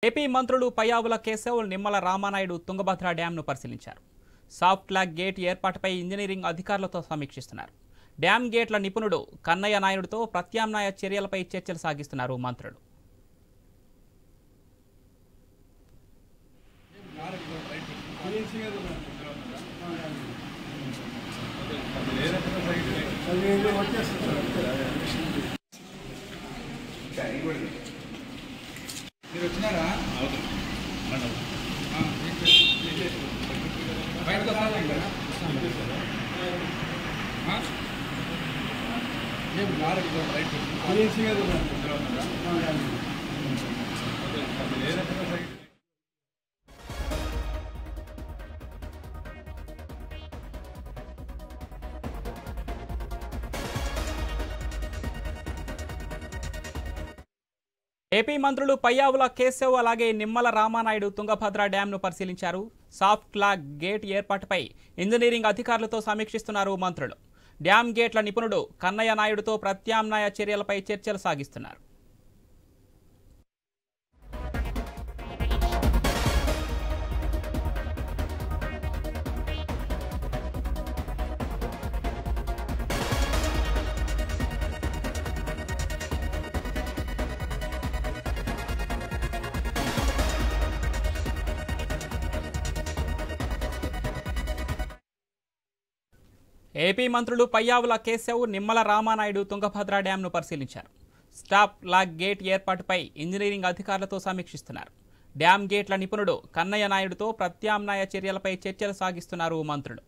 AP మంత్రులు పయ్యావుల కేశవ్, నిమ్మల రామానాయుడు తుంగభద్ర డ్యాంను పరిశీలించారు. Soft log gate ఏర్పాటుపై ఇంజనీరింగ్ అధికారులతో సమీక్షిస్తున్నారు. డ్యాం గేట్ల నిపుణుడు కన్నయ్య నాయుడుతో ప్రత్యామ్నాయ చర్యలపై చర్చలు సాగిస్తున్నారు మంత్రులు. మీరు వచ్చినారా? బయటకు వస్తాను కదా. ఏం లారీ రైట్ ఏపీ మంత్రులు పయ్యావుల కేశవ్ అలాగే నిమ్మల రామానాయుడు తుంగభద్ర డ్యాంను పరిశీలించారు. సాఫ్ట్ లాగ్ గేట్ ఏర్పాటుపై ఇంజనీరింగ్ అధికారులతో సమీక్షిస్తున్నారు మంత్రులు. డ్యాం గేట్ల నిపుణుడు కన్నయ్య నాయుడుతో ప్రత్యామ్నాయ చర్యలపై చర్చలు సాగిస్తున్నారు. ఏపీ మంత్రులు పయ్యావుల కేశవ్, నిమ్మల రామానాయుడు తుంగభద్ర డ్యాంను పరిశీలించారు. స్టాప్ లాగ్ గేట్ ఏర్పాటుపై ఇంజనీరింగ్ అధికారులతో సమీక్షిస్తున్నారు. డ్యాం గేట్ల నిపుణుడు కన్నయ్య నాయుడుతో ప్రత్యామ్నాయ చర్యలపై చర్చలు సాగిస్తున్నారు మంత్రులు.